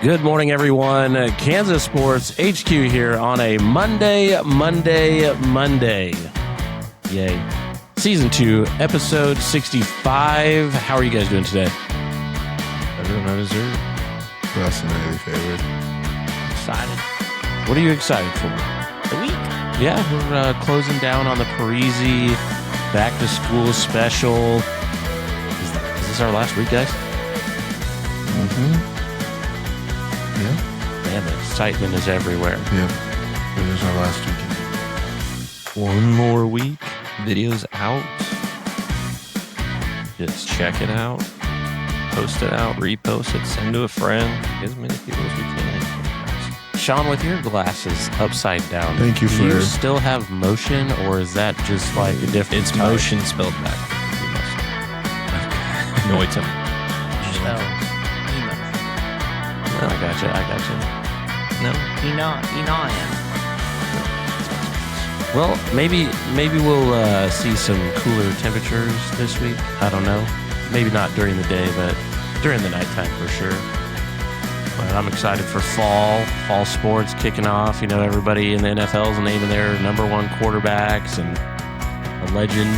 Good morning, everyone. Kansas Sports HQ here on a Monday. Yay. Season 2, episode 65. How are you guys doing today? Better than I deserve. Less than any favorite. Excited. What are you excited for? The week. Yeah, we're closing down on the Parisi back to school special. Is this our last week, guys? Mm-hmm. Yeah. Man, the excitement is everywhere. Yeah. It is our last weekend. One more week. Video's out. Just check it out. Post it out. Repost it. Send to a friend. As many people as we can. Sean, with your glasses upside down, Thank you do for- you still have motion, or is that just like a different It's type? motion spelled back. No, it's a I gotcha. no. Well, maybe we'll see some cooler temperatures this week. I don't know. Maybe not during the day, but during the nighttime for sure. But I'm excited for fall sports kicking off. You know, everybody in the NFL is naming their number one quarterbacks, and a legend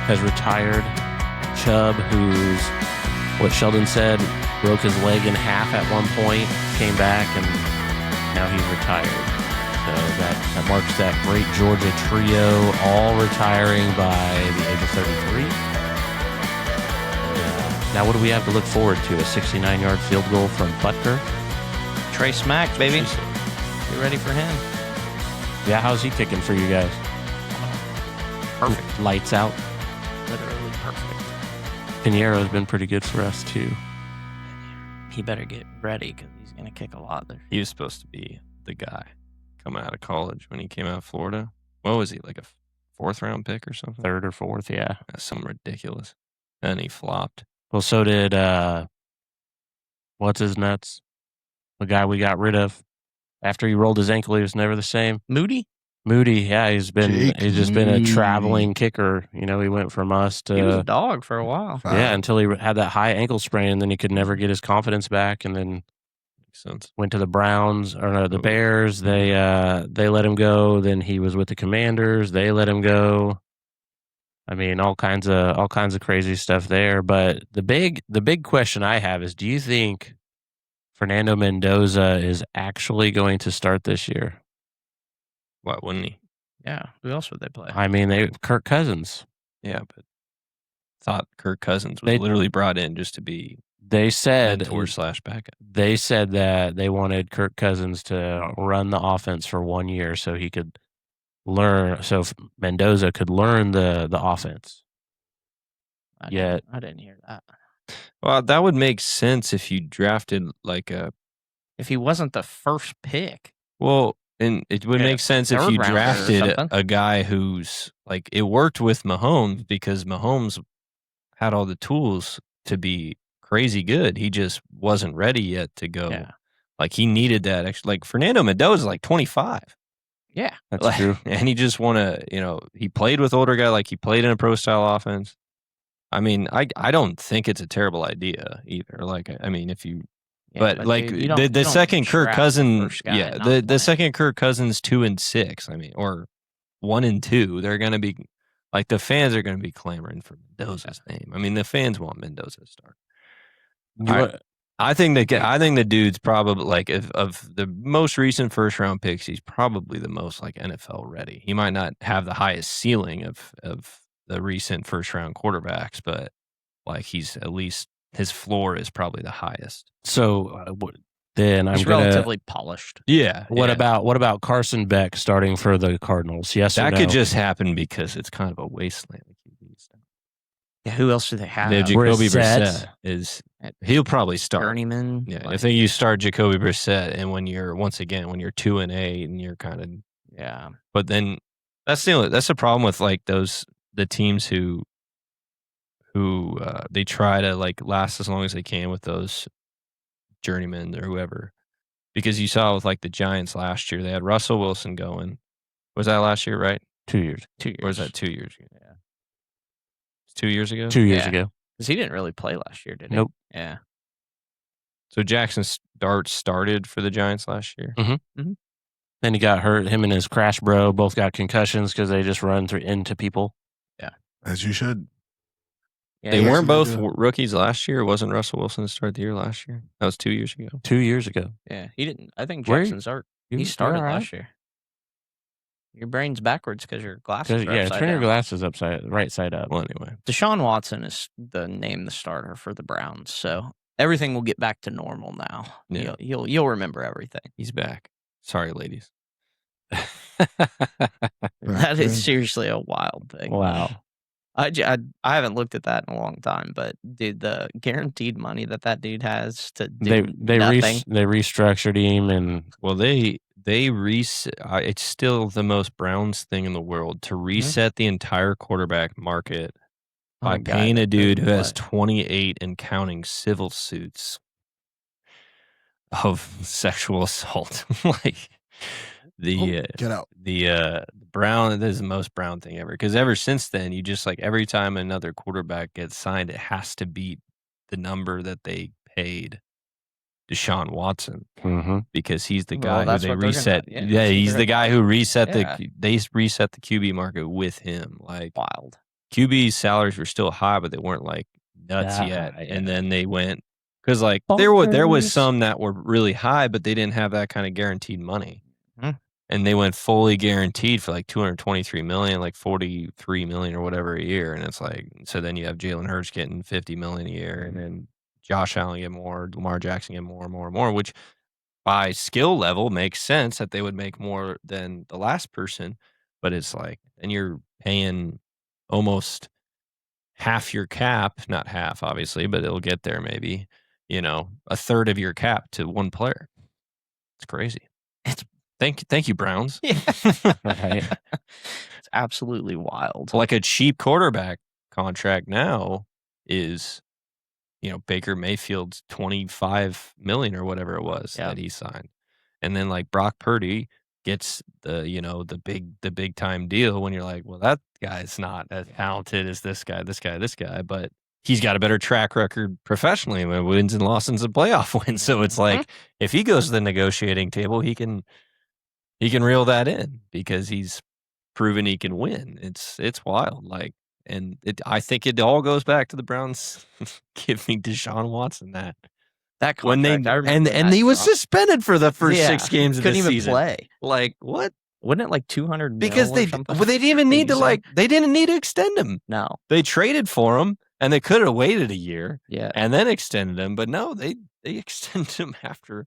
has retired. Chubb, who's, what Sheldon said, broke his leg in half at one point, came back, and now he's retired. So that marks that great Georgia trio, all retiring by the age of 33. Now, what do we have to look forward to? A 69-yard field goal from Butker? Trey Smack, baby. You ready for him? Yeah, how's he kicking for you guys? Perfect. Lights out. Literally perfect. Piniero's been pretty good for us, too. He better get ready because he's going to kick a lot there. He was supposed to be the guy coming out of college when he came out of Florida. What was he, like a fourth round pick or something? Third or fourth, yeah. That's something ridiculous. And he flopped. Well, so did, what's his nuts? The guy we got rid of. After he rolled his ankle, he was never the same. Moody? Moody, yeah, he's just been a Moody. traveling kicker. You know, he went from us He was a to, dog for a while. yeah, until he had that high ankle sprain, and then he could never get his confidence back, and then Makes sense. went to the Browns, or no, the Oh. Bears. They let him go. Then he was with the Commanders. They let him go. I mean, all kinds of crazy stuff there. But the big question I have is, do you think Fernando Mendoza is actually going to start this year? Why wouldn't he? Yeah. Who else would they play? I mean, Kirk Cousins. Yeah, but thought Kirk Cousins was They- literally brought in just to be They said mentor / backup. they said that they wanted Kirk Cousins to run the offense for 1 year so he could learn. So Mendoza could learn the offense. I Yeah. didn't hear that. Well, that would make sense if you drafted like a If he wasn't the first pick. and it would Yeah, make sense if you third rounder or drafted something. a guy who's like it worked with Mahomes because Mahomes had all the tools to be crazy good. He just wasn't ready yet to go. Yeah. Like he needed that extra. Like Fernando Mendoza is like 25. Yeah. That's Like, true. and he just want to, he played with older guy, like he played in a pro style offense. I mean, I don't think it's a terrible idea either. Like, I mean, if you, Yeah, but like dude, you don't- you the don't second Kirk draft the Cousins, first guy yeah, not the playing. second Kirk Cousins 2 and 6, I mean, or 1 and 2, they're going to be like the fans are going to be clamoring for Mendoza's name. I mean, the fans want Mendoza to start. I think the dude's probably like of the most recent first round picks, he's probably the most like NFL ready. He might not have the highest ceiling of the recent first round quarterbacks, but like he's at least his floor is probably the highest. So then I'm He's gonna. relatively polished. Yeah. What about Carson Beck starting for the Cardinals? Yes or that no? could just happen because it's kind of a wasteland. Yeah, who else do they have? Yeah, Jacoby Brissett. Brissett is he'll probably start. Journeyman. Yeah, like, I think you start Jacoby Brissett, and when you're 2-8 and you're kind of, yeah. but then that's the problem with like the teams who they try to like last as long as they can with those journeymen or whoever, because you saw with like the Giants last year, they had Russell Wilson going. Was that last year, right? 2 years. 2 years. Or was that 2 years ago? Yeah. 2 years ago? 2 years Yeah. ago. Because he didn't really play last year, did he? Nope. Yeah. So Jackson Dart started for the Giants last year. Then he got hurt. Him and his crash bro both got concussions because they just run into people. As you should. Yeah, They he- weren't both Yeah. rookies last year. Wasn't Russell Wilson to start the year last year? That was 2 years ago. 2 years ago. Yeah, he didn't. I think Where- Jackson Dart. You- He started you all right? last year. Your brain's backwards because your glasses are Yeah, upside turn your down. glasses right side up. Well, anyway. Deshaun Watson is the starter for the Browns, so everything will get back to normal now. Yeah. You'll remember everything. He's back. Sorry, ladies. That is seriously a wild thing. Wow. I haven't looked at that in a long time, but dude, the guaranteed money that dude has to do They nothing. they restructured him and Well, they reset. It's still the most Browns thing in the world to reset the entire quarterback market by Oh, God, paying a dude who has what? 28 and counting civil suits of sexual assault. Like the Get out. the Brown. This is the most Brown thing ever. Because ever since then, you just like every time another quarterback gets signed, it has to beat the number that they paid Deshaun Watson. Because he's the Well, guy who that's they what they're gonna- reset. yeah, Yeah, that's what he's they're the gonna guy do. who reset Yeah. they reset the QB market with him. Like Wild. QB's salaries were still high, but they weren't like nuts Yeah, yet. yeah. And then they went because like there was Bonkers. some that were really high, but they didn't have that kind of guaranteed money. Mhm. And they went fully guaranteed for like 223 million, like 43 million or whatever a year. And it's like, so then you have Jalen Hurts getting 50 million a year, and then Josh Allen get more, Lamar Jackson get more and more and more, which by skill level makes sense that they would make more than the last person. But it's like, and you're paying almost half your cap, not half, obviously, but it'll get there maybe, a third of your cap to one player. It's crazy. Thank you, Browns. Right. It's absolutely wild. Like a cheap quarterback contract now is, Baker Mayfield's 25 million or whatever it was Yeah. that he signed. And then like Brock Purdy gets the big time deal when you're like, well, that guy's not as talented as this guy, but he's got a better track record professionally when wins and losses and playoff wins. So it's like if he goes to the negotiating table, he can reel that in because he's proven he can win. It's wild. Like, and I think it all goes back to the Browns giving Deshaun Watson that when contract, I remember and that he was drop. suspended for the first Yeah, 6 games of the couldn't even season. play. Like what? Wasn't it like 200 Because mil or something? they didn't even need to Insane. they didn't need to extend him. No. They traded for him and they could have waited a year Yeah. and then extended him, but no, they extended him after.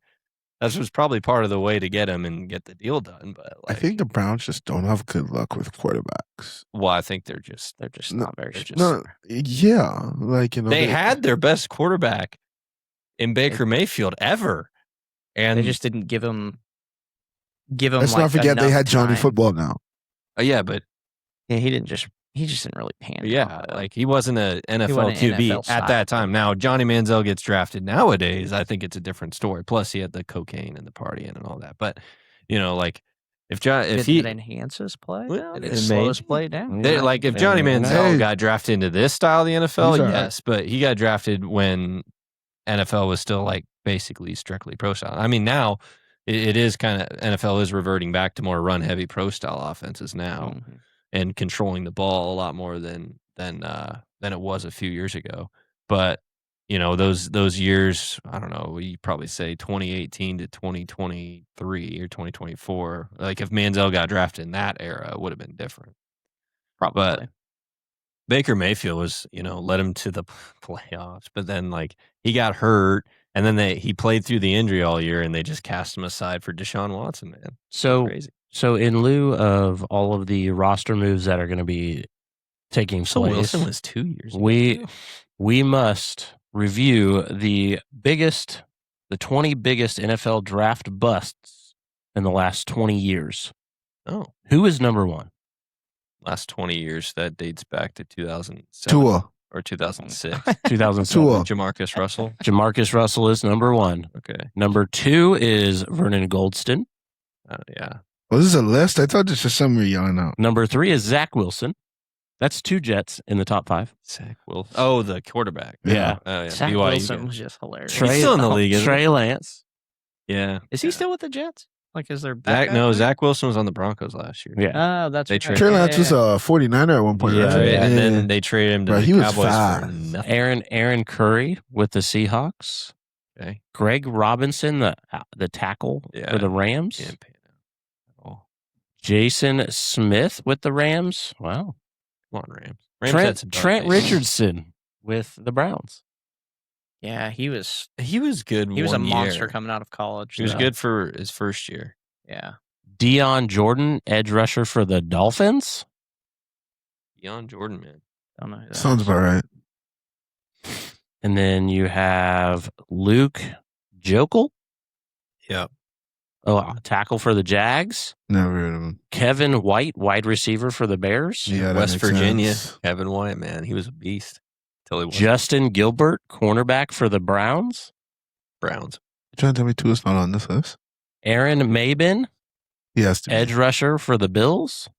That was probably part of the way to get him and get the deal done. But I think the Browns just don't have good luck with quarterbacks. well, I think they're just not very they're smart. just- Yeah, like they had their best quarterback in Baker Mayfield ever, and They just didn't give him. Let's like, not forget they enough had Johnny time. Football now. yeah, but Yeah, he just didn't really pan. yeah, out. like he wasn't an NFL wasn't an QB NFL at style. that time. Now Johnny Manziel gets drafted nowadays. I think it's a different story. Plus, he had the cocaine and the partying and all that. But like if Did he it enhance his play? Well, Did it it slow his may- play down? Yeah. like if Johnny Yeah. Manziel Hey. got drafted into this style of the NFL, He's all right. yes, but he got drafted when NFL was still like basically strictly pro style. I mean, now it is kind of NFL is reverting back to more run heavy pro style offenses now. Mhm. And controlling the ball a lot more than it was a few years ago. But those years, I don't know, you probably say 2018 to 2023 or 2024. Like if Manziel got drafted in that era, it would have been different. Probably. Baker Mayfield was, led him to the playoffs, but then like he got hurt, and then he played through the injury all year, and they just cast him aside for Deshaun Watson. Man, So crazy. So in lieu of all of the roster moves that are going to be taking So place, Wilson was 2 years. ago, we too. we must review the 20 biggest NFL draft busts in the last 20 years. Oh. Who is number one? Last 20 years, that dates back to 2007 Tua. or 2006. 2007. Tua. Jamarcus Russell. Jamarcus Russell is number one. Okay. Number two is Vernon Goldston. Yeah. Was this a list? I thought this was something we were yelling out. Number three is Zach Wilson. That's 2 Jets in the top 5. Zach Wilson. Oh, the quarterback. Yeah. Oh, yeah. Zach BYU Wilson guy. was just hilarious. He's still in the league, isn't Trey Lance. Yeah. Is he still with the Jets? Like, is there Zach Wilson was on the Broncos last year. Yeah. Oh, that's They right. traded- Trey Lance was a 49er at one point, Yeah, right? And then they traded him to Bro, the he was Cowboys for fast. nothing. Aaron Curry with the Seahawks. Okay. Greg Robinson, the tackle Yeah. for the Rams. He didn't pan out at all. Jason Smith with the Rams. Wow. Come on, Rams. Rams had some dark Trent days. Richardson with the Browns. Yeah, he was good. he was a one monster year. coming out of college. He was though. good for his first year. Yeah. Deion Jordan, edge rusher for the Dolphins. Deion Jordan, man. Don't know who that Sounds is. about right. And then you have Luke Jokel. Yep. Oh, tackle for the Jags. Never heard of him. Kevin White, wide receiver for the Bears. Yeah, that West makes Virginia. sense. Kevin White, man. He was a beast. Till he was Justin Gilbert, cornerback for the Browns. Browns. You trying to tell me Tua's not on this list? Aaron Mabin, He has to be. edge rusher for the Bills.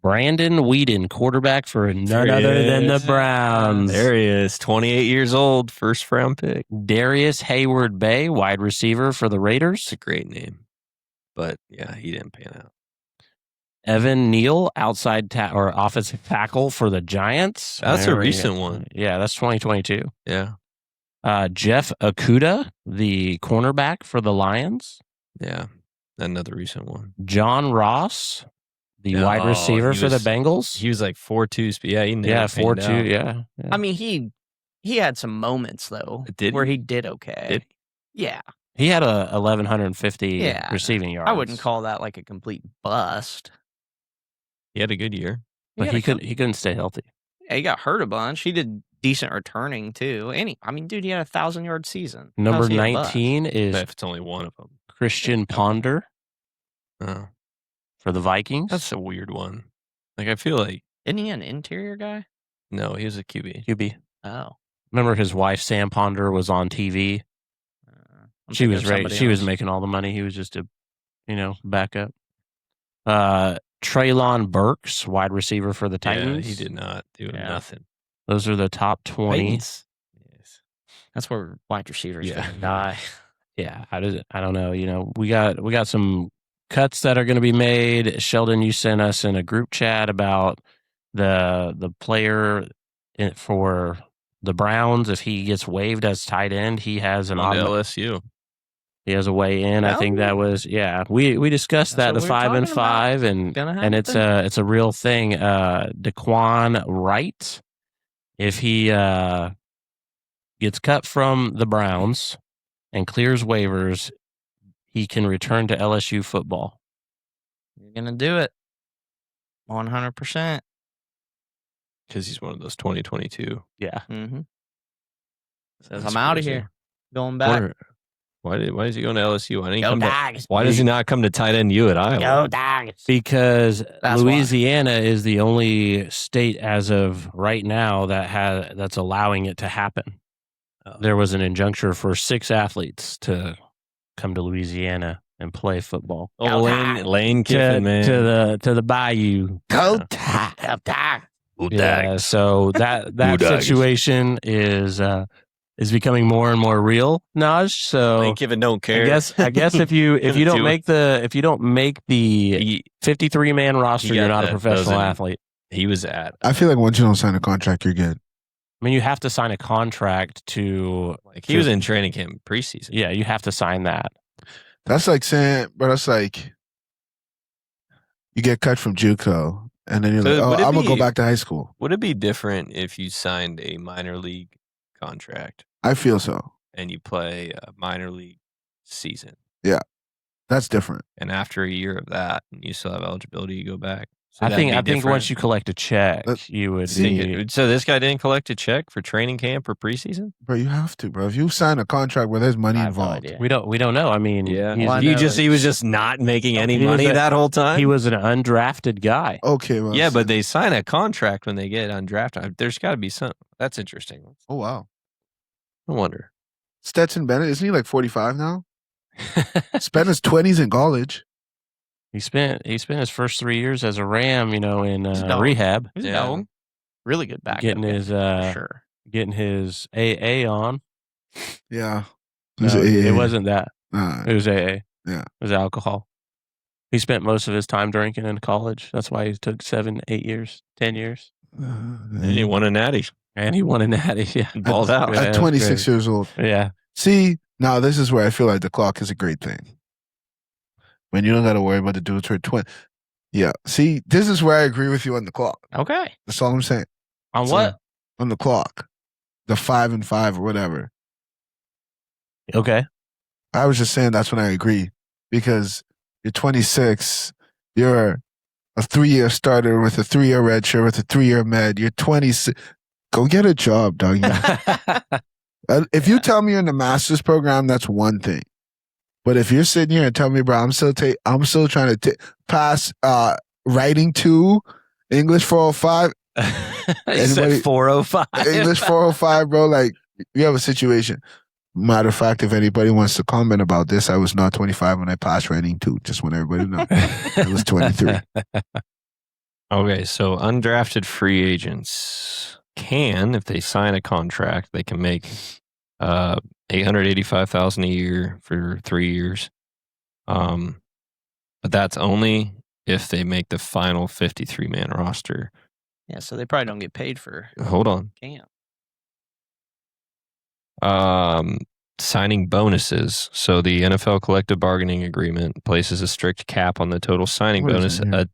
Brandon Whedon, quarterback for none There he other than the is. Browns. There he is. 28 years old. First round pick. Darius Hayward Bay, wide receiver for the Raiders. It's a great name. But yeah, he didn't pan out. Evan Neal, outside or offensive tackle for the Giants. That's a There we recent go. one. Yeah, that's 2022. Yeah. Jeff Okuda, the cornerback for the Lions. Yeah. Another recent one. John Ross, the Oh, wide receiver he for the was- Bengals. He was like 4.2 speed. Yeah, he never Yeah, panned 4.2. out. Yeah. I mean, he had some moments though Did where he? he did okay. Did Yeah. He had a 1,150 Yeah. receiving yards. I wouldn't call that like a complete bust. He had a good year. but had a he couldn't stay healthy. Yeah, he got hurt a bunch. He did decent returning too. And dude, he had a 1,000-yard season. Number How's he a bust? 19 is If it's only one of them. Christian Ponder Oh, for the Vikings. that's a weird one. Like, I feel like, Isn't he an interior guy? no, he was a QB. QB. Oh. Remember his wife Sam Ponder was on TV. I'm She thinking was of right. somebody She was else. making all the money. He was just a, backup. Treylon Burks, wide receiver for the Titans. Yeah, he did not do Yeah. nothing. Those are the top 20. Titans. Yes. That's where wide receivers Yeah. gonna die. Yeah, I don't know. We got some cuts that are going to be made. Sheldon, you sent us in a group chat about the player for the Browns. If he gets waived as tight end, he has an On to automatic. LSU. He has a way in. I think that was we discussed That's that, the what we were 5 and talking about. 5, and Gonna and happen. it's a real thing. Daquan Wright, if he gets cut from the Browns and clears waivers, he can return to LSU football. You're gonna do it. 100%. Because he's one of those 2022. Yeah, Mm-hmm. Says That's I'm out of crazy. here. Going back. Wonder- Why is he going to LSU? Why, didn't he Go come to, Dogs. why does he not come to tight end U at Iowa? Go Dogs. because That's Louisiana is the only state as of right now that's allowing it to happen. Oh. There was an injunction for 6 athletes to come to Louisiana and play football. Oh, Lane Kiffin, man. to the Bayou. Go Yeah. Dogs. Yeah, so that Bulldogs. situation is becoming more and more real, Naj. So Lane Kiffin don't care. I guess if you don't make the 53-man roster, He you're got not a that professional dozen. athlete. He was at. I feel like once you don't sign a contract, you're good. I mean, you have to sign a contract to. Like, he was in training camp preseason. Yeah, you have to sign that. That's like saying, but that's like you get cut from JUCO, and then you're So like, oh, would it I'm gonna go be- back to high school. Would it be different if you signed a minor league contract I feel so. and you play a minor league season, That's different. and after a year of that, you still have eligibility, you go back? I that'd be think once different. you collect a check, That- you would See, be. So this guy didn't collect a check for training camp or preseason? Bro, you have to, bro. If you sign a contract where there's money I have no involved, idea. We don't know. I mean, Yeah. he's- Well, I He know was just not making any He was money a- that whole time? he was an undrafted guy. okay, well, Yeah, but they sign a contract when they get undrafted. There's got to be some. That's interesting. oh wow, I wonder. Stetson Bennett, isn't he like 45 now? Spent his 20s in college. He spent his first 3 years as a Ram, in He's a dog. rehab, He's a Yeah. dog. Really good backup. getting guy, his for sure. getting his AA on. Yeah. No, it wasn't that. Uh, It was AA. Yeah. It was alcohol. He spent most of his time drinking in college. That's why he took 7, 8 years, 10 years. And he won a natty. And he won a natty. Yeah. Balled out. Yeah, at that's 26 great. years old. Yeah. See, now this is where I feel like the clock is a great thing. When you don't got to worry about the dudes who are 20. Yeah. See, this is where I agree with you on the clock. Okay. That's all I'm saying. On So, what? On the clock. The 5 and 5 or whatever. Okay. I was just saying that's when I agree. Because you're 26, you're a 3-year starter with a 3-year red shirt, with a 3-year med. You're 26. Go get a job, dog. If you tell me you're in the master's program, that's one thing. But if you're sitting here and tell me, bro, I'm still trying to pass writing 2, English 405, He said 405. English 405, bro, like you have a situation. Matter of fact, if anybody wants to comment about this, I was not 25 when I passed writing 2. Just want everybody to know. I was 23. Okay, so undrafted free agents can, if they sign a contract, they can make $885,000 a year for 3 years. But that's only if they make the final 53-man roster. Yeah, so they probably don't get paid for Hold on. camp. Signing bonuses. So the NFL collective bargaining agreement places a strict cap on the total signing What bonus. is it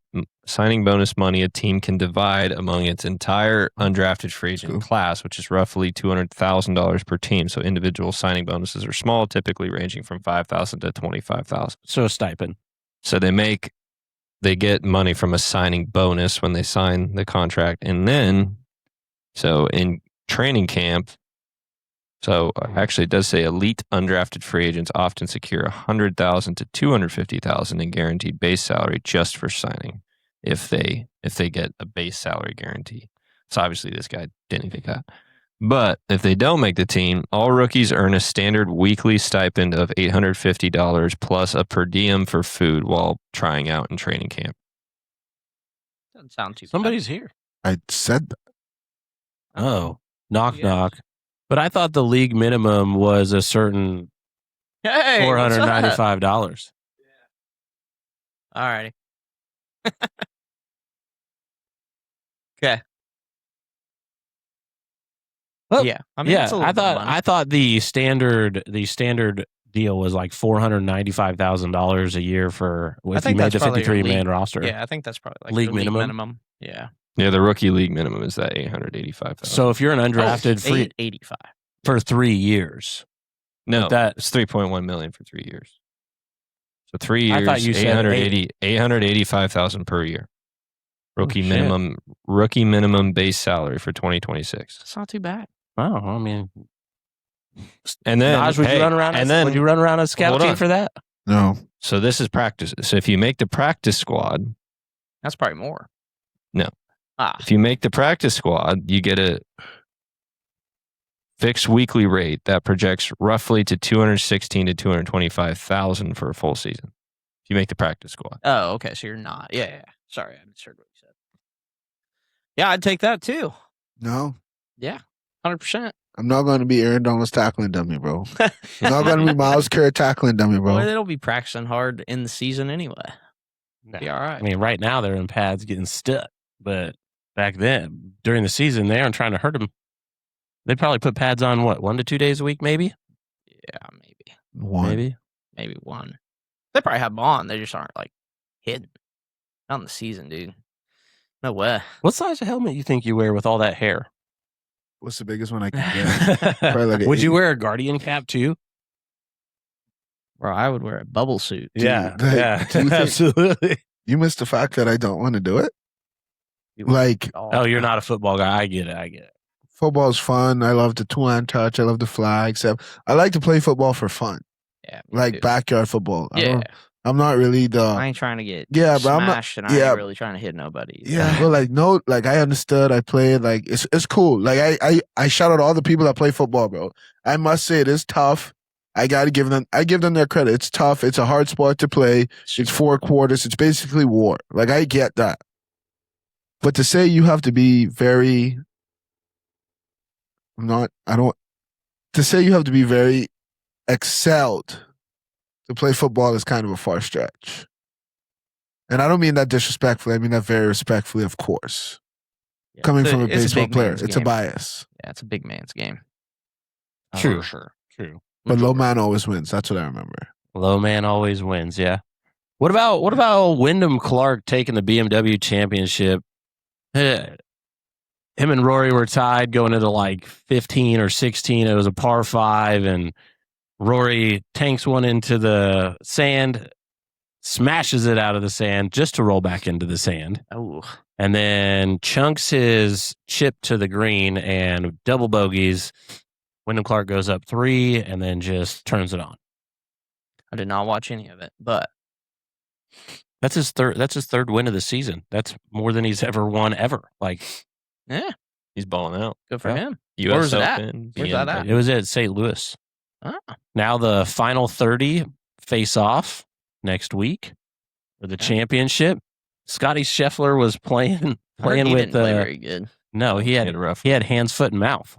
Signing bonus money a team can divide among its entire undrafted free agent Cool. class, which is roughly $200,000 per team. So individual signing bonuses are small, typically ranging from $5,000 to $25,000. So a stipend. So they get money from a signing bonus when they sign the contract, and then so in training camp. So actually, it does say elite undrafted free agents often secure $100,000 to $250,000 in guaranteed base salary just for signing, if they get a base salary guarantee. So obviously, this guy didn't get that. But if they don't make the team, all rookies earn a standard weekly stipend of $850 plus a per diem for food while trying out in training camp. Doesn't sound too bad. Somebody's here. I said that. Oh, knock, Yes. knock. But I thought the league minimum was a certain Hey, what's up? $495. All righty. Okay. Well, Yeah. I mean, Yeah, it's a little I bit of thought money. I thought the standard deal was like $495,000 a year for if you think made that's the probably your 53-man league- roster. Yeah, I think that's probably like League your minimum? Yeah. Yeah, the rookie league minimum is that $885,000. So if you're an undrafted free 885. for 3 years, no, that- it's $3.1 million for 3 years. So 3 I years, thought you said $885,000 per year. Rookie shit. minimum base salary for 2026. It's not too bad. wow, I mean, And then Naj, would you run around? Would you run around a scout hold team on. for that? No. So this is practice. So if you make the practice squad, That's probably more. No. Ah, if you make the practice squad, you get a fixed weekly rate that projects roughly to $216,000 to $225,000 for a full season. If you make the practice squad. oh, okay. So you're not. Yeah. Sorry, I misheard what you said. Yeah, I'd take that too. No. 100%. I'm not going to be Aaron Donald's tackling dummy, bro. I'm not going to be Miles Kerr tackling dummy, bro. Well, they'll be practicing hard in the season anyway. Be all right. I mean, right now they're in pads getting stuck, but back then during the season they aren't trying to hurt them. They probably put pads on 1 to 2 days a week, maybe. Yeah, maybe. One. Maybe one. They probably have them on. They just aren't like hidden. Not in the season, dude. No way. What size of helmet you think you wear with all that hair? What's the biggest one I can get? Probably like an Would you 8. wear a Guardian cap too? Bro, I would wear a bubble suit. Yeah, Dude, yeah, do you think- absolutely. You missed the fact that I don't want to do it. Like, Oh, you're not a football guy. I get it. football's fun. I love the two-hand touch. I love the flags. I like to play football for fun, Yeah, me like too. backyard football. Yeah, I'm not really I the. ain't trying to get Yeah, but I'm not- smashed, and I yeah. ain't really trying to hit nobody. Yeah, but like no, like I understood. I played like it's cool. Like I shout out all the people that play football, bro. I must say it is tough. I give them their credit. It's tough. It's a hard sport to play. It's 4 quarters. It's basically war. Like, I get that. But to say you have to be very excelled to play football is kind of a far stretch. And I don't mean that disrespectfully. I mean that very respectfully, of course. Yeah, Coming it's from a it's baseball big player, man's it's a game. bias. Yeah, it's a big man's game. True. For sure. True. But low man always wins. That's what I remember. Low man always wins. Yeah. What about Wyndham Clark taking the BMW championship? Him and Rory were tied going into like 15 or 16. It was a par 5, and Rory tanks one into the sand, smashes it out of the sand just to roll back into the sand. Oh, And then chunks his chip to the green and double bogeys. Wyndham Clark goes up 3 and then just turns it on. I did not watch any of it, but That's his third win of the season. That's more than he's ever won ever. Like, yeah, He's balling out. good for Yeah. him. US Where's it at? Open. Where's that at? it was at St. Louis. Oh. Now the final 30 face off next week for the championship. Scotty Scheffler was playing I heard he with didn't play very good. no, he had a rough. he had hands, foot, and mouth.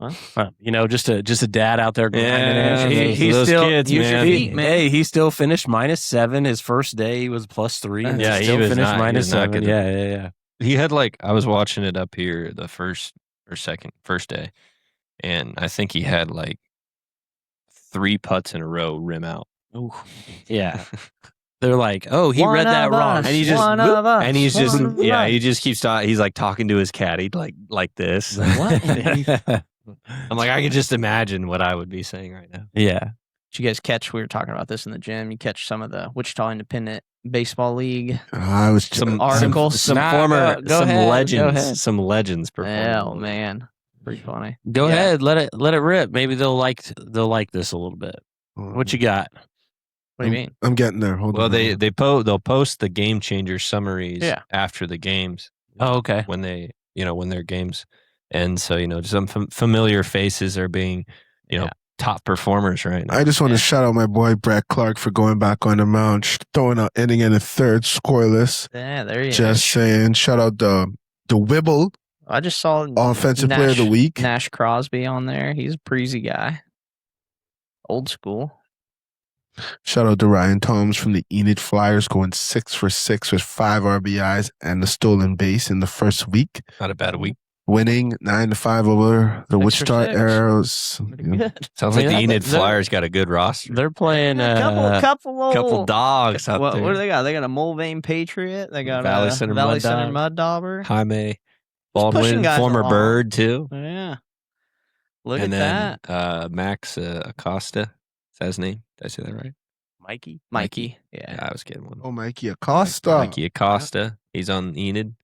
Huh? Just a dad out there grinding. Yeah, He- he those still- kids, use your man. feet, man. Hey, he still finished -7. His first day he was +3. And Yeah, he still was finished not- he was not -7. good. Yeah. He had I was watching it up here the first day, and I think he had 3 putts in a row rim out. Yeah. They're like, oh, he One read that of wrong. us, And he just- one of us, And he's just one of us. he just keeps talking. He's talking to his caddy like this. I'm like, I could just imagine what I would be saying right now. Yeah. Did you guys catch? We were talking about this in the gym. You catch some of the Wichita Independent Baseball League. I was Some Articles? some Nah, former, go some ahead, go legends, ahead. some legends performing. Oh man, pretty funny. Go Yeah. ahead, let it rip. Maybe they'll like this a little bit. What you got? What do you mean? I'm getting there. Hold Well, on. they'll post the game changer summaries Yeah. after the games. Oh, okay. When when their games end. So some familiar faces are being Yeah. top performers right now. I just want to shout out my boy Brett Clark for going back on the mound, throwing an inning in the third, scoreless. Yeah, there you go. Just saying. Shout out the Wibble, I just saw offensive player of the week. Nash Crosby on there. He's a breezy guy. Old school. Shout out to Ryan Toms from the Enid Flyers, going 6 for 6 with 5 RBIs and the stolen base in the first week, Not a bad week. winning 9-5 over the 6 for Wichita 6. Arrows. Pretty good. Sounds I mean, like the Enid they're- Flyers got a good roster. They're playing Couple dogs out What there. do they got? They got a Mulvane Patriot. They got Valley a Center Valley Mud Center Dog. Mud Dauber. Jaime pushing Baldwin, guys former along. Bird too. Yeah. Look and at then that. Max Acosta. Is that his name? Did I say that right? Mikey. Mikey. Yeah, Yeah. I was getting one. Oh, Mikey Acosta. Mikey Acosta. He's on Enid.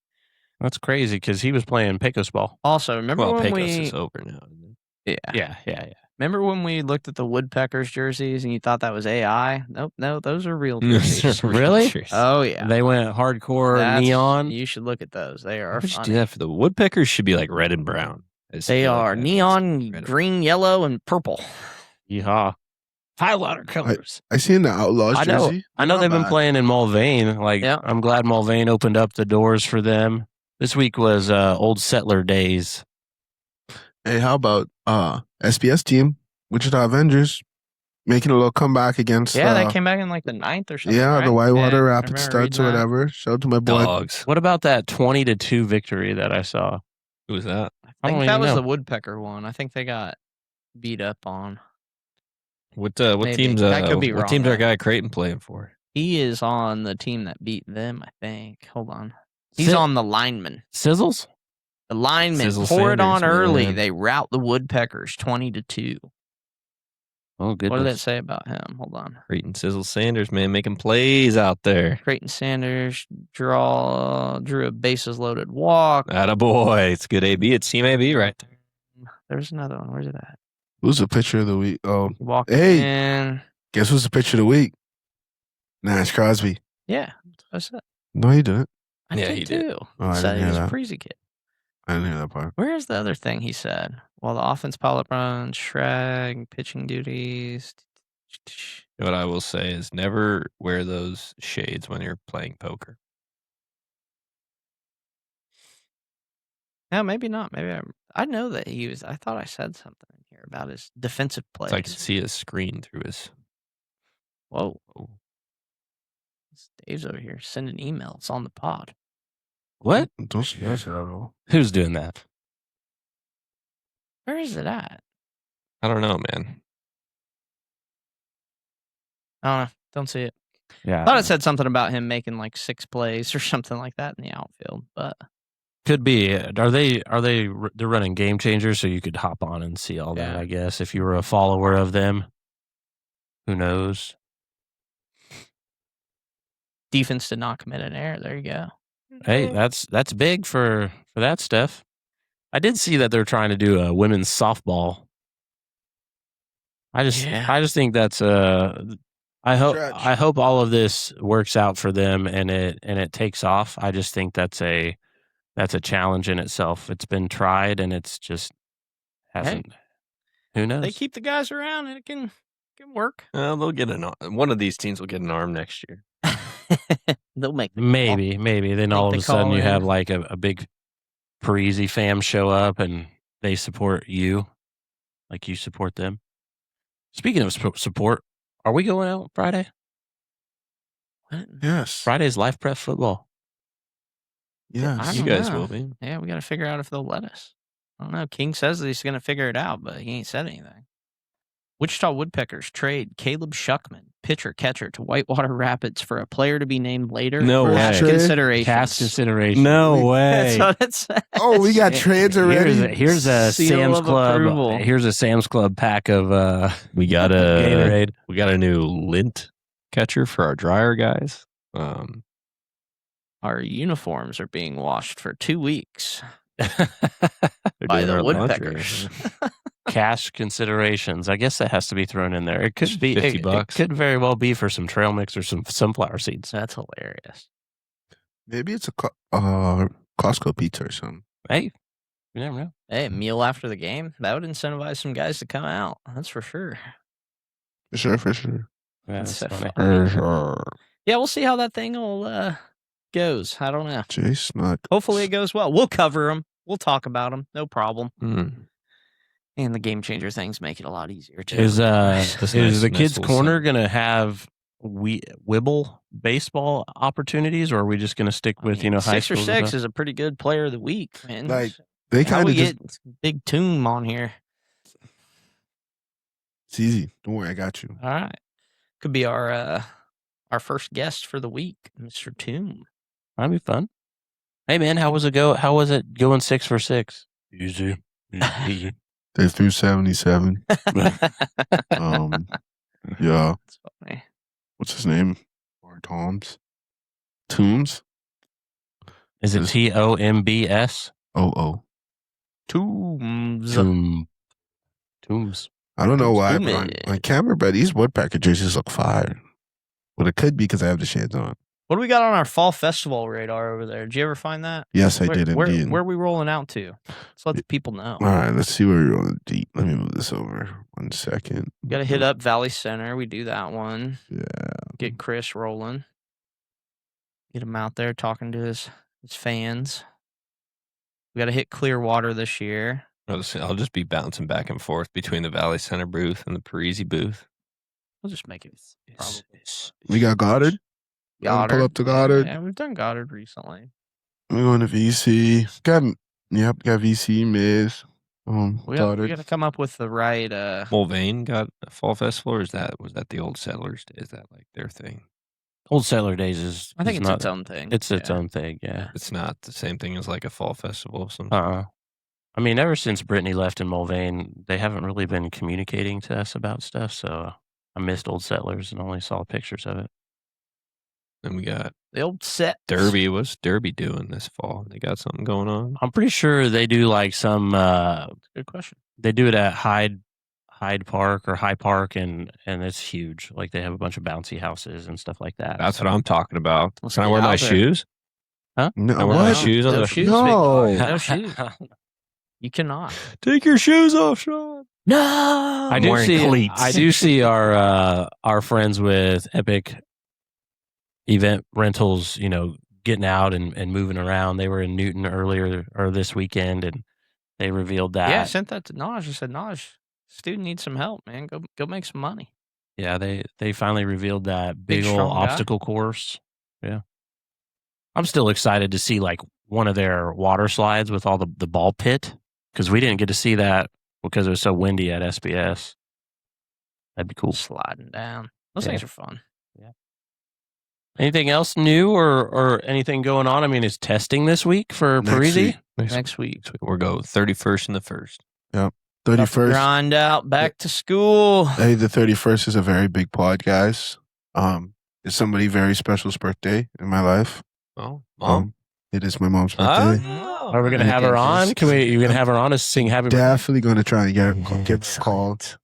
That's crazy because he was playing Pecos ball. Also, remember Well, when Pecos we is over now. Isn't it? yeah. Remember when we looked at the Woodpeckers jerseys and you thought that was AI? Nope, no, those are real jerseys. Really? Oh yeah. They went hardcore That's- neon. You should look at those. They are Why would you funny. do that for the Woodpeckers? Should be red and brown. They are neon, green, yellow, and purple. Yeehaw. Highlighter colors. I seen the Outlaws I know. jersey. I know Not they've been bad. playing in Mulvane. Yeah. I'm glad Mulvane opened up the doors for them. This week was Old Settler Days. Hey, how about SBS team, Wichita Avengers, making a little comeback against Yeah, they came back in like the 9th or something. the right? Whitewater Yeah, I Rapid remember Studs or reading that. whatever. Shout out to my boy. Dogs. What about that 20-2 victory that I saw? Who was that? I think don't that even was know. the Woodpecker one. I think they got beat up on. What Maybe. teams? That could be what wrong, team's our though. guy Creighton playing for? He is on the team that beat them, I think. Hold on. He's Si- on the lineman. Sizzles? The linemen Sizzle pour it on Sanders, early. man. They rout the Woodpeckers 20-2. Oh, What did it goodness. say about him? Hold on. Creighton Sizzle Sanders, man, making plays out there. Creighton Sanders drew a bases loaded walk. Attaboy. It's good AB. It's Team AB right there. There's another one. Where's it at? Who's the pitcher of the week? Oh, He walked Hey. in. guess who's the pitcher of the week? Nash Crosby. Yeah, that's what I said. No, he didn't. I Yeah, did he did. too. Oh, I Said didn't he hear was a that. breezy kid. I didn't hear that part. Where is the other thing he said? While the offense pilot runs, Shrag, pitching duties. What I will say is never wear those shades when you're playing poker. No, maybe not. Maybe I know that he was. I thought I said something in here about his defensive plays. So I can see his screen through his. Whoa. Dave's over here sending emails on the pod. What? Don't stress it at all. Who's doing that? Where is it at? I don't know, man. I don't know. Don't see it. Yeah. I thought it said something about him making like 6 plays or something like that in the outfield, but Could be. They're running Game Changers, so you could hop on and see all that, Yeah. I guess. If you were a follower of them, who knows? defense did not commit an error. There you go. Hey, that's big for that stuff. I did see that they're trying to do a women's softball. I just think that's I hope all of this works out for them and it takes off. I just think that's a challenge in itself. It's been tried and it's just hasn't. Who knows? They keep the guys around and it can work. They'll get one of these teams will get an arm next year. They'll make the Maybe. Then all of the a sudden call you in. have like a big Parisi fam show up and they support you, like you support them. Speaking of support, are we going out Friday? What? Yes. Friday's Life Prep football. Yes. I You don't guys know. will be. Yeah, we got to figure out if they'll let us. I don't know. King says that he's going to figure it out, but he ain't said anything. Wichita Woodpeckers trade Caleb Shuckman, pitcher catcher, to Whitewater Rapids for a player to be named later. No for way. cash Trade? considerations. Cast consideration. No That's way. what it says. Oh, we got trades already. Here's a Seal Sam's of Club. approval. Here's a Sam's Club pack of We got Gatorade. we got a new lint catcher for our dryer guys. Our uniforms are being washed for 2 weeks They're by doing the our laundry. Woodpeckers. Cash considerations. I guess that has to be thrown in there. It could be $50. It could very well be for some trail mix or some sunflower seeds. That's hilarious. Maybe it's a Costco pizza or something. Hey, you never know. Hey, a meal after the game, that would incentivize some guys to come out. That's for sure. For sure. Yeah, That's that's so funny. Yeah, we'll see how that thing will goes. I don't know. Jay Snuck. Hopefully it goes well. We'll cover them. We'll talk about them. No problem. And the game changer things make it a lot easier too. Is That's is the nice kids' missile corner set. gonna have Wibble baseball opportunities, or are we just gonna stick with high 6 or school? 6 is a pretty good player of the week, man. Like, they How kind we of just. get Big Toom on here? It's easy. Don't worry, I got you. All right, could be our first guest for the week, Mr. Toom. That'd be fun. Hey man, how was it going 6 for 6? Easy. They threw 77. Yeah. That's funny. What's his name? Or Tombs? Tombs? Is it TOMBS? Oh. Tooms. Tombs. I don't know why, Tombs. but on camera, but these Woodpecker jerseys look fire. But it could be because I have the shades on. What do we got on our fall festival radar over there? Did you ever find that? Yes, I did Where indeed. are we rolling out to? Let's let the people know. All right, let's see where we're going deep. Let me move this over 1 second. We got to hit up Valley Center. We do that one. Yeah. Get Chris rolling. Get him out there talking to his fans. We got to hit Clearwater this year. I'll just be bouncing back and forth between the Valley Center booth and the Parisi booth. We'll just make it. Probably. We got Goddard. Goddard. Pull up to Goddard. Yeah, we've done Goddard recently. We're going to VC. Got VC, Miz. We got to come up with the right. Mulvane got a fall festival, or was that the old Settlers? Is that like their thing? Old Settler Days is. I think it's not, its own thing. It's its Yeah. own thing. Yeah. It's not the same thing as like a fall festival of some. I mean, ever since Brittany left in Mulvane, they haven't really been communicating to us about stuff. So I missed Old Settlers and only saw pictures of it. And we got The old set. Derby. What's Derby doing this fall? They got something going on. I'm pretty sure they do like some. Good question. They do it at Hyde Park or High Park, and it's huge. Like they have a bunch of bouncy houses and stuff like that. That's So, what I'm talking about. Let's Can I get wear my out there. shoes? No, No, we're what? not shoes on No the shoes, No. big boy. No shoes. You cannot. Take your shoes off, Sean. No. I do wearing see. cleats. I do see our friends with Epic Event Rentals. Getting out and moving around. They were in Newton earlier or this weekend, and they revealed that. Yeah, I sent that to Naj. I said, Naj, student needs some help, man. Go make some money. Yeah, they finally revealed that Big, big old strong guy. obstacle course. Yeah, I'm still excited to see like one of their water slides with all the ball pit, because we didn't get to see that because it was so windy at SBS. That'd be cool. Sliding down. Those Yeah. things are fun. Anything else new or anything going on? I mean, is testing this week for Next Parisi? week. Next week. We'll go 31st and the 1st. 31st. Grind out. Back to school. Hey, the 31st is a very big pod, guys. It's somebody very special's birthday in my life. Oh, Mom. It is my mom's birthday. Are we gonna have her on? You gonna have her on to sing happy birthday? Definitely going to try and get called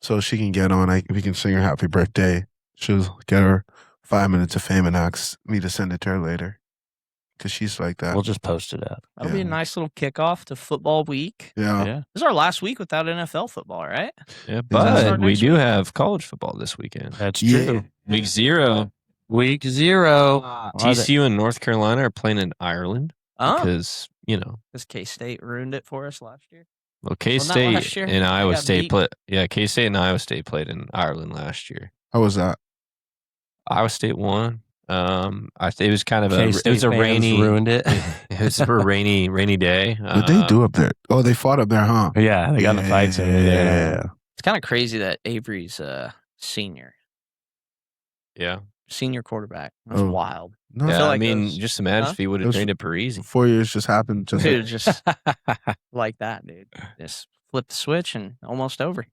so she can get on. We can sing her happy birthday. She'll get her 5 minutes of fame and ask me to send it to her later, because she's like that. We'll just post it up. That'll be a Yeah. nice little kickoff to football week. Yeah. Yeah. This is our last week without NFL football, right? Yeah, that but start we next do week? have college football this weekend. That's Yeah. true. Week 0. Week 0. TCU and North Carolina are playing in Ireland Oh, because, because K State ruined it for us last year. well, not K-State last year. and They Iowa got State beat. played. Yeah, K-State and Iowa State played in Ireland last year. How was that? Iowa State won. It was kind of K-State it was a fans rainy ruined it. it was a rainy day. What they do up there? Oh, they fought up there, huh? Yeah, they got in the fights over there. Yeah. It's kind of crazy that Avery's senior Yeah, quarterback. That's Oh. wild. No, yeah. feel I like mean, those- just imagine Huh? if he would have Those- trained at Parisi. 4 years just happened. Just Dude, just like that, dude. Just flip the switch and almost over.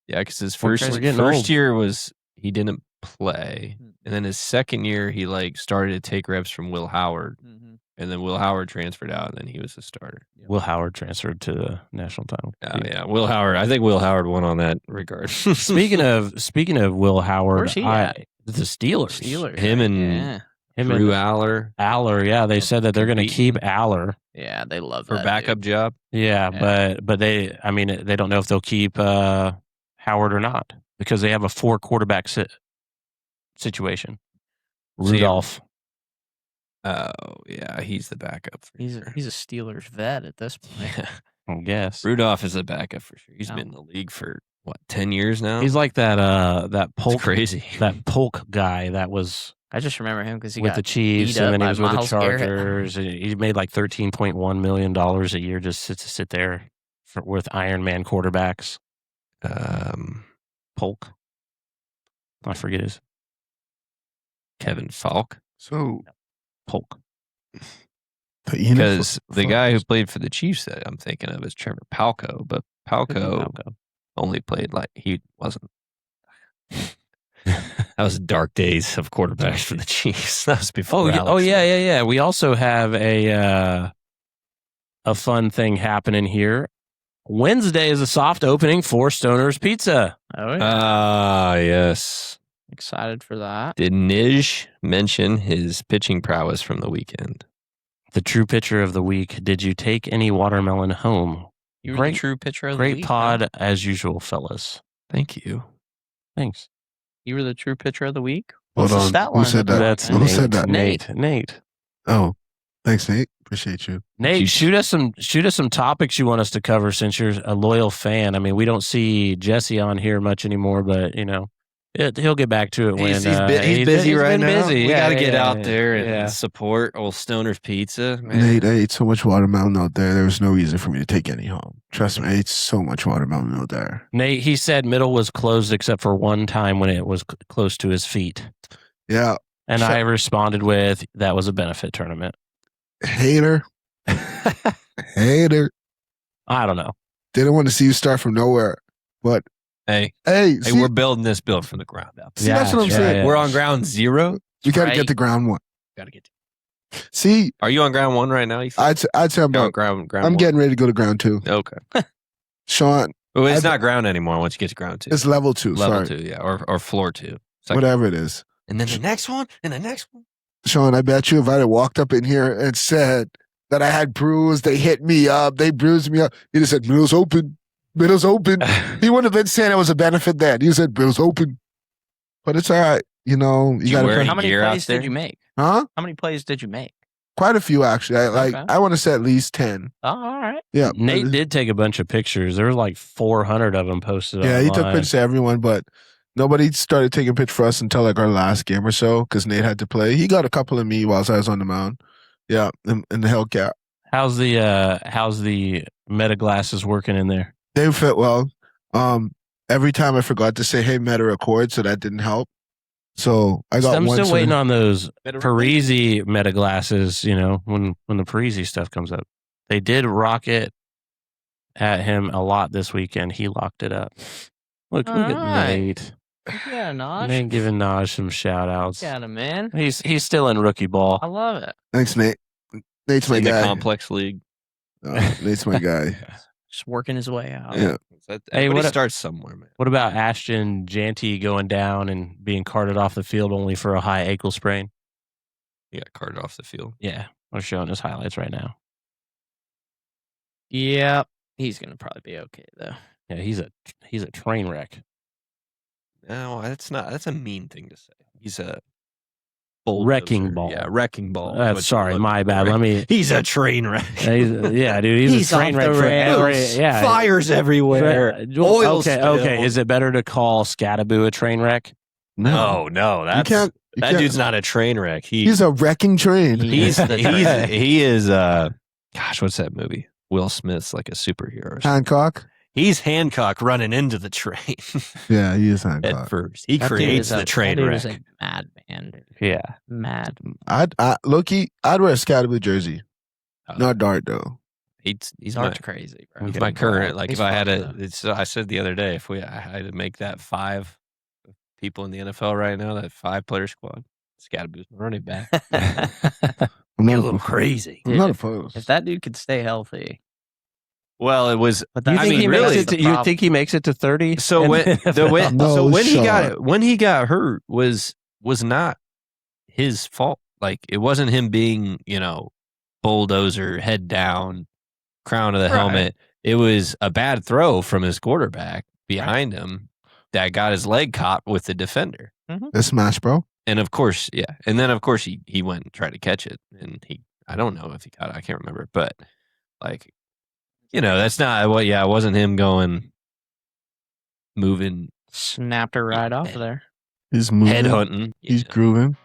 Yeah, because his We're first getting old. year was he didn't play, and then his second year he started to take reps from Will Howard, Mm-hmm. and then Will Howard transferred out, and then he was the starter. Will Howard transferred to the national title. Yeah, Will Howard. I think Will Howard won on that regard. Speaking of Will Howard, Where's he at? the Steelers. Him and Yeah. Him Drew and Aller Aller. Yeah, they said that they're going to keep Aller. Yeah, they love for that backup dude. job. Yeah, Yeah. but they don't know if they'll keep Howard or not, because they have a 4 quarterback situation. So you- Rudolph. Oh yeah, he's the backup. For He's sure. a Steelers vet at this point. Yeah. I guess. Rudolph is the backup for sure. He's Oh. been in the league for what 10 years now. He's like that It's Polk crazy. that Polk guy that was I just remember him because he with got the Chiefs, beat up and then he by was with the Myles Garrett. Chargers. And he made like $13.1 million a year just to sit there with Iron Man quarterbacks. Polk. I forget his Kevin Falk, so Polk. because the guy who played for the Chiefs that I'm thinking of is Trevor Palco, but Palco only played he wasn't. That was dark days of quarterbacks for the Chiefs. That was before. Alex. Yeah. We also have a fun thing happening here. Wednesday is a soft opening for Stoner's Pizza. Oh, yeah. Ah, yes. Excited for that. Did Nij mention his pitching prowess from the weekend? The true pitcher of the week. Did you take any watermelon home? You were Great- the true pitcher of the Great week. pod huh? as usual, fellas. Thank you. Thanks. You were the true pitcher of the week. Hold What's the on. stat Who line said look that? like, That's man? Who Nate. said that? Nate. Oh, thanks, Nate. Appreciate you. Nate, You- shoot us some topics you want us to cover, since you're a loyal fan. I mean, we don't see Jesse on here much anymore, but he'll get back to it when He's busy right been now. busy. We Yeah, got to get yeah, out there and yeah. support old Stoner's Pizza. Man. Nate, I ate so much watermelon out there. There was no reason for me to take any home. Trust me, I ate so much watermelon out there. Nate, he said middle was closed except for one time when it was close to his feet. Yeah, And Sure. I responded with, that was a benefit tournament. hater, hater. I don't know. Didn't want to see you start from nowhere. But Hey, hey, hey, see, we're building this build from the ground up. see, that's what I'm Yeah, saying. yeah. We're on ground zero. We got to Right. get the ground one. Got to get. See, Are you on ground one right now? You think? I'd say I'm You're on about, ground I'm one? getting ready to go to ground 2. Okay. Sean, Well, it's I've- not ground anymore once you get to ground 2. it's level 2. level sorry. 2, yeah, or floor 2. It's like- Whatever it is. And then the next one, and the next one. Sean, I bet you if I had walked up in here and said that I had bruised, they hit me up, they bruised me up, he'd have said, middle's open. Middle's open. He wouldn't have been saying it was a benefit then. He said, middle's open. But it's all right. You know, you got wear to How many gear out plays there? did you make? Huh? How many plays did you make? Quite a few, actually. Okay. I want to say at least 10. Oh, all right. Yeah. Nate did take a bunch of pictures. There were like 400 of them posted. Yeah, he took online. pictures of everyone, but nobody started taking pictures for us until like our last game or so because Nate had to play. He got a couple of me whilst I was on the mound. Yeah, in the Hellcat. How's the Meta glasses working in there? They fit well. Every time I forgot to say, hey, Meta record, so that didn't help. So I got I'm one. still waiting on those Better Parisi Meta glasses. You know, when the Parisi stuff comes up, they did rocket at him a lot this weekend. He locked it up. Look at Alright. Nate. Yeah, Naj. Nate giving Naj some shout outs. Got him, man. He's still in rookie I ball. love it. Thanks, Nate. Nate's my in the guy. complex league. Nate's my guy. Just working his way out. Yeah. Hey, Everybody what a- starts somewhere, man. What about Ashton Janty going down and being carted off the field only for a high ankle sprain? He got carted off the field. Yeah, we're showing his highlights right now. Yep. He's gonna probably be okay though. Yeah, he's a train wreck. No, that's a mean thing to say. He's a Wrecking bulldozer. ball. Yeah, wrecking ball. is what you're Sorry, looking my for, bad. right? Let me. He's a train wreck. Yeah, dude, he's a train off wreck the for every. rails. Yeah, Fires everywhere. Oil Okay, spill. okay. Is it better to call Scattaboo a train wreck? No, You that's can't. that dude's not a train wreck. He's a wrecking train. He's the train. he is gosh, what's that movie? Will Smith's like a superhero. Or something. Hancock. He's Hancock running into the train Yeah, he is at Hancock. first. He That dude creates is the train that dude wreck. is a madman, dude. Yeah. Mad. I'd wear a Scattaboo jersey. Not Dart though. He's my, Dart's crazy, bro. he's my current. Like He's if I had fucked up. it's I said the other day, if I had to make that 5 people in the NFL right now, that 5-player squad, Scattaboo's my running back. I'm Get a not, little crazy. I'm not Dude, opposed. If that dude could stay healthy, Well, it was. but You that's think mean, he really, makes it? the You problem. think he makes it to 30? So in when the the when, NFL? No so shot. when he got hurt was not his fault. Like it wasn't him being bulldozer head down, crown of the Right. helmet. It was a bad throw from his quarterback behind him that got his leg caught with the defender. The smash, bro. And of course, yeah. And then of course he went and tried to catch it, and I don't know if he got it. I can't remember, but like that's not what. Yeah, it wasn't him moving snapped her right off of there. He's moving. head hunting. He's grooving.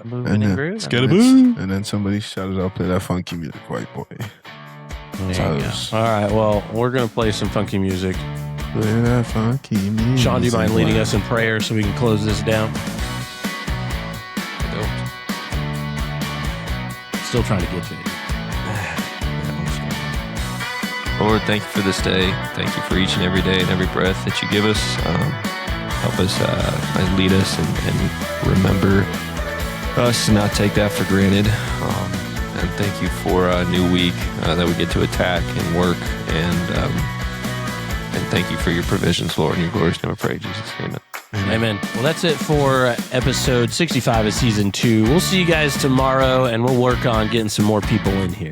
Moving And and then- grooving. And then somebody shouted out, play that funky music, white boy. There you So- go. All right. Well, we're gonna play some funky music. Play that funky music. Sean, do you mind leading us in prayer so we can close this down? Still trying to get you. Lord, thank you for this day. Thank you for each and every day and every breath that you give us. Help us, lead us, and remember us to not take that for granted. And thank you for a new week that we get to attack and work. And thank you for your provisions, Lord, in your glorious name. I pray, in Jesus' name. Amen. Well, that's it for episode 65 of season 2. We'll see you guys tomorrow, and we'll work on getting some more people in here.